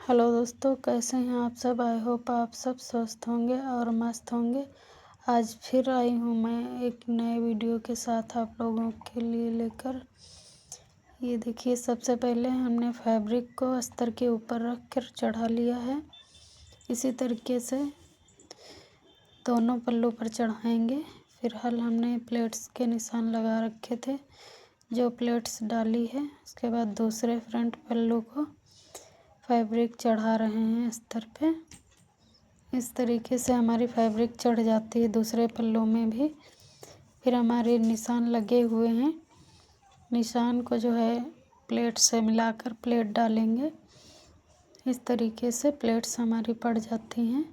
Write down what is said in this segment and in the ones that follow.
Hello दोस्तों, कैसे हैं आप सब। आई होप आप सब स्वस्थ होंगे और मस्त होंगे। आज फिर आई हूँ मैं एक नए वीडियो के साथ आप लोगों के लिए लेकर। ये देखिए, सबसे पहले हमने फैब्रिक को अस्तर के ऊपर रख कर चढ़ा लिया है। इसी तरीके से दोनों पल्लू पर चढ़ाएंगे। फिलहाल हमने प्लेट्स के निशान लगा रखे थे, जो प्लेट्स डाली है। उसके बाद दूसरे फ्रंट पल्लू को फैब्रिक चढ़ा रहे हैं अस्तर पे। इस तरीके से हमारी फैब्रिक चढ़ जाती है दूसरे पल्लू में भी। फिर हमारे निशान लगे हुए हैं, निशान को जो है प्लेट से मिलाकर प्लेट डालेंगे। इस तरीके से प्लेट्स हमारी पड़ जाती हैं।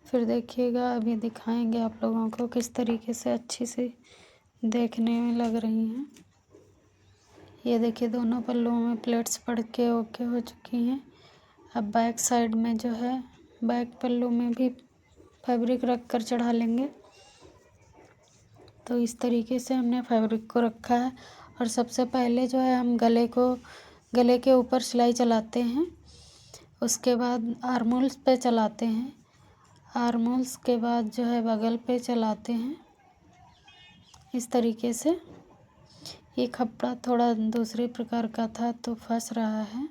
फिर देखिएगा, अभी दिखाएंगे आप लोगों को किस तरीके से अच्छी सी देखने में लग रही हैं। ये देखिए, दोनों पल्लुओं में प्लेट्स पड़ के ओके हो चुकी हैं। अब बैक साइड में जो है बैक पल्लू में भी फैब्रिक रख कर चढ़ा लेंगे। तो इस तरीके से हमने फैब्रिक को रखा है। और सबसे पहले जो है हम गले के ऊपर सिलाई चलाते हैं। उसके बाद आर्महोल्स पे चलाते हैं। आर्महोल्स के बाद जो है बगल पे चलाते हैं। इस तरीके से ये कपड़ा थोड़ा दूसरे प्रकार का था तो फंस रहा है।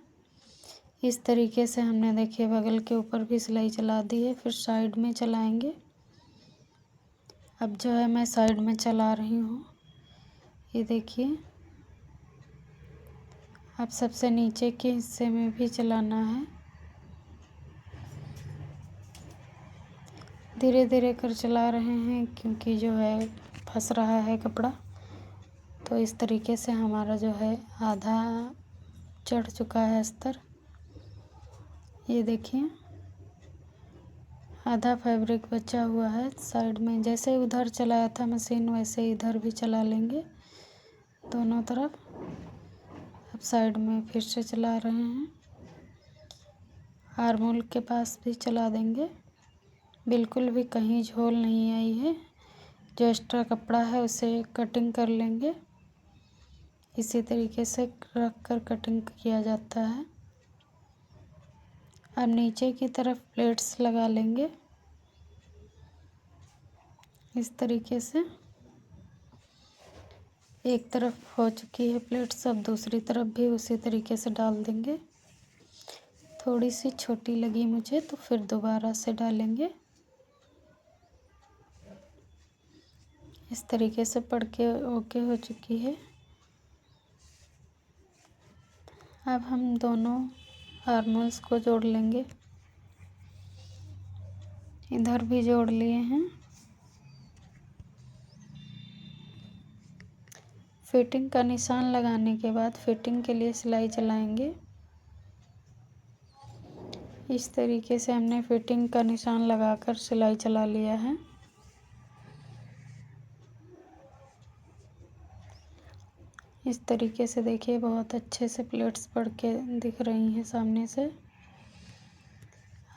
इस तरीके से हमने देखिए बगल के ऊपर भी सिलाई चला दी है। फिर साइड में चलाएंगे। अब जो है मैं साइड में चला रही हूँ। ये देखिए, अब सबसे नीचे के हिस्से में भी चलाना है। धीरे धीरे कर चला रहे हैं क्योंकि जो है फंस रहा है कपड़ा। तो इस तरीके से हमारा जो है आधा चढ़ चुका है अस्तर। ये देखिए, आधा फैब्रिक बचा हुआ है साइड में। जैसे उधर चलाया था मशीन, वैसे इधर भी चला लेंगे दोनों तरफ। अब साइड में फिर से चला रहे हैं। आर्महोल के पास भी चला देंगे। बिल्कुल भी कहीं झोल नहीं आई है। जो एक्स्ट्रा कपड़ा है उसे कटिंग कर लेंगे। इसी तरीके से रख कर कटिंग किया जाता है। अब नीचे की तरफ प्लेट्स लगा लेंगे इस तरीके से। एक तरफ हो चुकी है प्लेट्स, अब दूसरी तरफ भी उसी तरीके से डाल देंगे। थोड़ी सी छोटी लगी मुझे तो फिर दोबारा से डालेंगे। इस तरीके से पड़ के ओके हो चुकी है। अब हम दोनों आर्महोल्स को जोड़ लेंगे। इधर भी जोड़ लिए हैं। फिटिंग का निशान लगाने के बाद फिटिंग के लिए सिलाई चलाएंगे। इस तरीके से हमने फिटिंग का निशान लगाकर सिलाई चला लिया है। इस तरीके से देखिए, बहुत अच्छे से प्लेट्स पड़ के दिख रही हैं सामने से।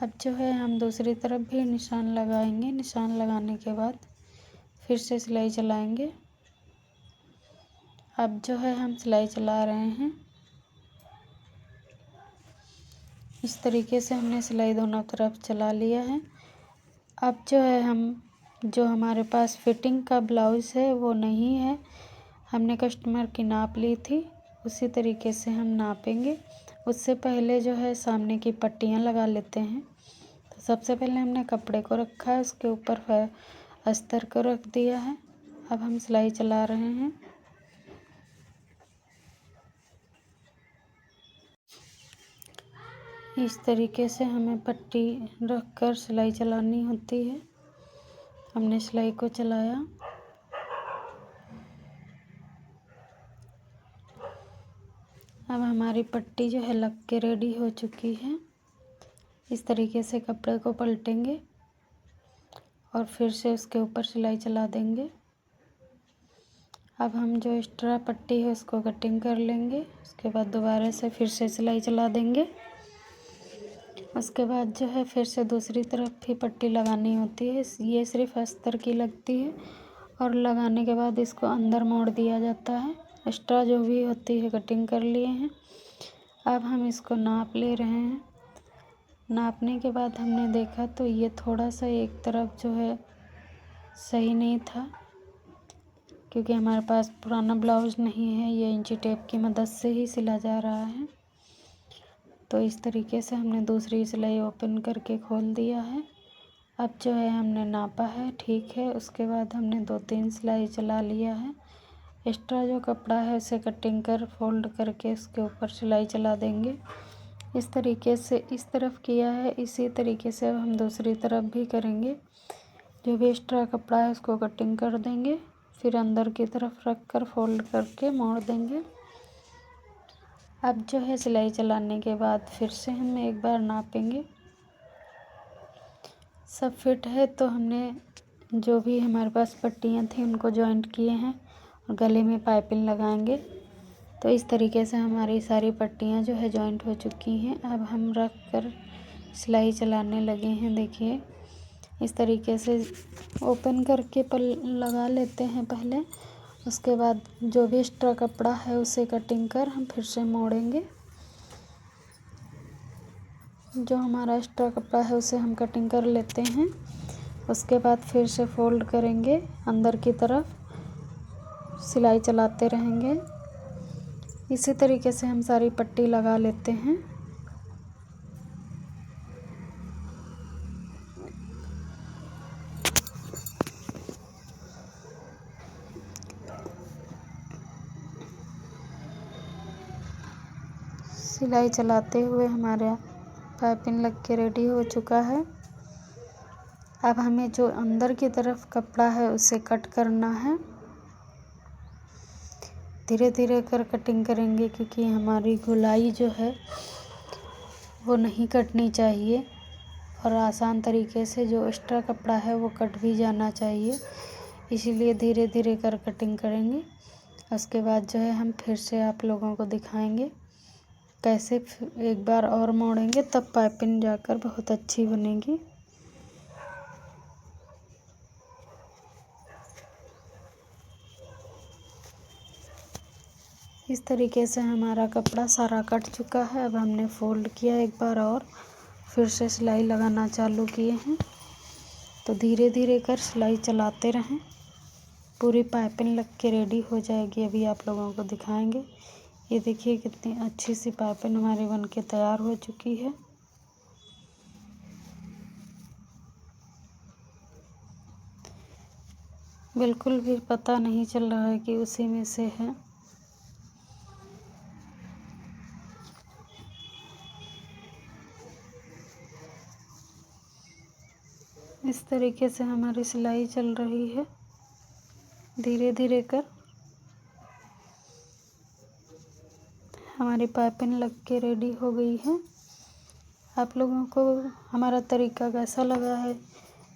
अब जो है हम दूसरी तरफ भी निशान लगाएंगे। निशान लगाने के बाद फिर से सिलाई चलाएंगे। अब जो है हम सिलाई चला रहे हैं। इस तरीके से हमने सिलाई दोनों तरफ चला लिया है। अब जो है जो हमारे पास फिटिंग का ब्लाउज़ है वो नहीं है। हमने कस्टमर की नाप ली थी, उसी तरीके से हम नापेंगे। उससे पहले जो है सामने की पट्टियाँ लगा लेते हैं। तो सबसे पहले हमने कपड़े को रखा है, उसके ऊपर अस्तर को रख दिया है। अब हम सिलाई चला रहे हैं। इस तरीके से हमें पट्टी रख कर सिलाई चलानी होती है। हमने सिलाई को चलाया। अब हमारी पट्टी जो है लग के रेडी हो चुकी है। इस तरीके से कपड़े को पलटेंगे और फिर से उसके ऊपर सिलाई चला देंगे। अब हम जो एक्स्ट्रा पट्टी है उसको कटिंग कर लेंगे। उसके बाद दोबारा से फिर से सिलाई चला देंगे। उसके बाद जो है फिर से दूसरी तरफ भी पट्टी लगानी होती है। ये सिर्फ अस्तर की लगती है और लगाने के बाद इसको अंदर मोड़ दिया जाता है। एक्स्ट्रा जो भी होती है कटिंग कर लिए हैं। अब हम इसको नाप ले रहे हैं। नापने के बाद हमने देखा तो ये थोड़ा सा एक तरफ जो है सही नहीं था, क्योंकि हमारे पास पुराना ब्लाउज नहीं है, ये इंची टेप की मदद से ही सिला जा रहा है। तो इस तरीके से हमने दूसरी सिलाई ओपन करके खोल दिया है। अब जो है हमने नापा है, ठीक है। उसके बाद हमने 2-3 सिलाई चला लिया है। एक्स्ट्रा जो कपड़ा है उसे कटिंग कर फोल्ड करके उसके ऊपर सिलाई चला देंगे। इस तरीके से इस तरफ किया है, इसी तरीके से अब हम दूसरी तरफ भी करेंगे। जो भी एक्स्ट्रा कपड़ा है उसको कटिंग कर देंगे, फिर अंदर की तरफ रख कर फोल्ड करके मोड़ देंगे। अब जो है सिलाई चलाने के बाद फिर से हम एक बार नापेंगे। सब फिट है तो हमने जो भी हमारे पास पट्टियाँ थी उनको जॉइंट किए हैं और गले में पाइपिंग लगाएंगे। तो इस तरीके से हमारी सारी पट्टियाँ जो है जॉइंट हो चुकी हैं। अब हम रख कर सिलाई चलाने लगे हैं। देखिए इस तरीके से ओपन करके लगा लेते हैं पहले। उसके बाद जो भी एक्स्ट्रा कपड़ा है उसे कटिंग कर हम फिर से मोड़ेंगे। जो हमारा एक्स्ट्रा कपड़ा है उसे हम कटिंग कर लेते हैं। उसके बाद फिर से फोल्ड करेंगे, अंदर की तरफ सिलाई चलाते रहेंगे। इसी तरीके से हम सारी पट्टी लगा लेते हैं। सिलाई चलाते हुए हमारा पाइपिंग लग के रेडी हो चुका है। अब हमें जो अंदर की तरफ कपड़ा है उसे कट करना है। धीरे धीरे कर कटिंग करेंगे, क्योंकि हमारी गोलाई जो है वो नहीं कटनी चाहिए और आसान तरीके से जो एक्स्ट्रा कपड़ा है वो कट भी जाना चाहिए। इसीलिए धीरे धीरे कर कटिंग करेंगे। उसके बाद जो है हम फिर से आप लोगों को दिखाएंगे कैसे एक बार और मोड़ेंगे, तब पाइपिंग जाकर बहुत अच्छी बनेगी। इस तरीके से हमारा कपड़ा सारा कट चुका है। अब हमने फोल्ड किया एक बार और फिर से सिलाई लगाना चालू किए हैं। तो धीरे धीरे कर सिलाई चलाते रहें, पूरी पाइपिंग लग के रेडी हो जाएगी। अभी आप लोगों को दिखाएंगे। ये देखिए कितनी अच्छी सी पाइपिंग हमारी बन के तैयार हो चुकी है। बिल्कुल भी पता नहीं चल रहा है कि उसी में से है। इस तरीके से हमारी सिलाई चल रही है धीरे धीरे कर। हमारी पाइपिंग लग के रेडी हो गई है। आप लोगों को हमारा तरीका कैसा लगा है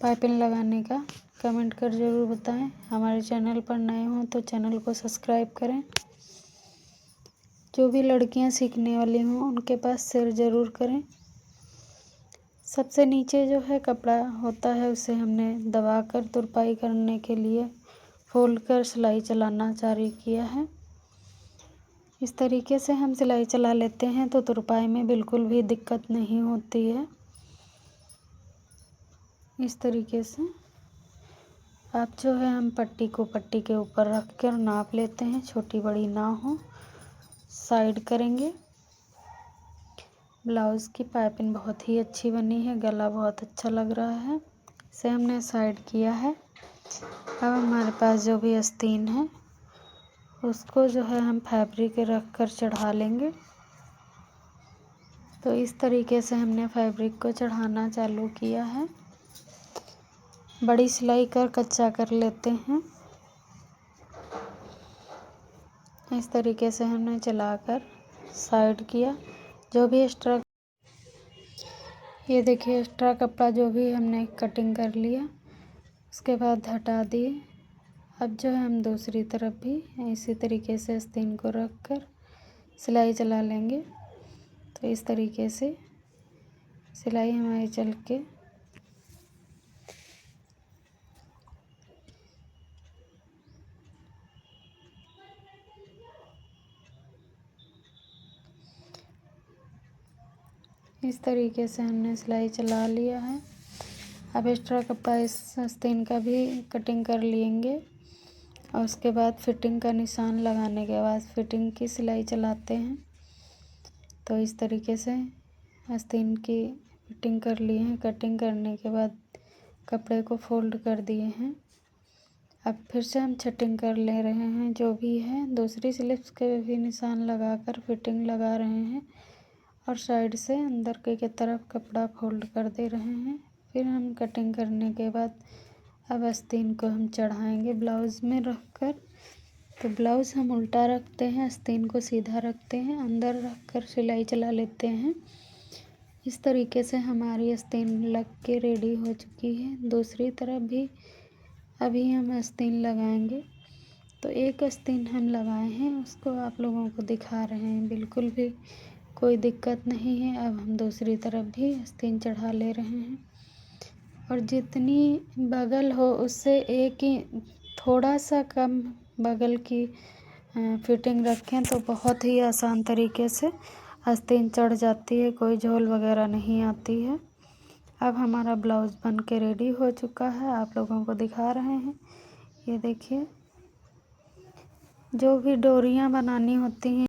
पाइपिंग लगाने का, कमेंट कर ज़रूर बताएं। हमारे चैनल पर नए हों तो चैनल को सब्सक्राइब करें। जो भी लड़कियां सीखने वाली हों उनके पास शेयर ज़रूर करें। सबसे नीचे जो है कपड़ा होता है उसे हमने दबाकर तुरपाई करने के लिए फोल्ड कर सिलाई चलाना जारी किया है। इस तरीके से हम सिलाई चला लेते हैं तो तुरपाई में बिल्कुल भी दिक्कत नहीं होती है। इस तरीके से अब जो है हम पट्टी को पट्टी के ऊपर रख कर नाप लेते हैं, छोटी बड़ी ना हो। साइड करेंगे। ब्लाउज़ की पाइपिंग बहुत ही अच्छी बनी है, गला बहुत अच्छा लग रहा है। इसे हमने साइड किया है। अब हमारे पास जो भी आस्तीन है उसको जो है हम फैब्रिक रख कर चढ़ा लेंगे। तो इस तरीके से हमने फैब्रिक को चढ़ाना चालू किया है। बड़ी सिलाई कर कच्चा कर लेते हैं। इस तरीके से हमने चलाकर साइड किया। जो भी एक्स्ट्रा, ये देखिए एक्स्ट्रा कपड़ा जो भी हमने कटिंग कर लिया, उसके बाद हटा दिए। अब जो है हम दूसरी तरफ भी इसी तरीके से आस्तीन को रख कर सिलाई चला लेंगे। तो इस तरीके से सिलाई हमारी चल के इस तरीके से हमने सिलाई चला लिया है। अब एक्स्ट्रा कपड़ा इस आस्तीन का भी कटिंग कर लेंगे और उसके बाद फिटिंग का निशान लगाने के बाद फिटिंग की सिलाई चलाते हैं। तो इस तरीके से आस्तीन की फिटिंग कर लिए हैं। कटिंग करने के बाद कपड़े को फोल्ड कर दिए हैं। अब फिर से हम छटिंग कर ले रहे हैं। जो भी है दूसरी स्लिप्स के भी निशान लगाकर फिटिंग लगा रहे हैं और साइड से अंदर की तरफ कपड़ा फोल्ड कर दे रहे हैं। फिर हम कटिंग करने के बाद अब आस्तीन को हम चढ़ाएंगे ब्लाउज़ में रखकर। तो ब्लाउज़ हम उल्टा रखते हैं, आस्तीन को सीधा रखते हैं, अंदर रखकर सिलाई चला लेते हैं। इस तरीके से हमारी आस्तीन लग के रेडी हो चुकी है। दूसरी तरफ भी अभी हम आस्तीन लगाएंगे। तो एक आस्तीन हम लगाए हैं, उसको आप लोगों को दिखा रहे हैं। बिल्कुल भी कोई दिक्कत नहीं है। अब हम दूसरी तरफ भी आस्तीन चढ़ा ले रहे हैं और जितनी बगल हो उससे एक ही थोड़ा सा कम बगल की फिटिंग रखें तो बहुत ही आसान तरीके से आस्तीन चढ़ जाती है, कोई झोल वगैरह नहीं आती है। अब हमारा ब्लाउज़ बन के रेडी हो चुका है, आप लोगों को दिखा रहे हैं। ये देखिए, जो भी डोरियां बनानी होती हैं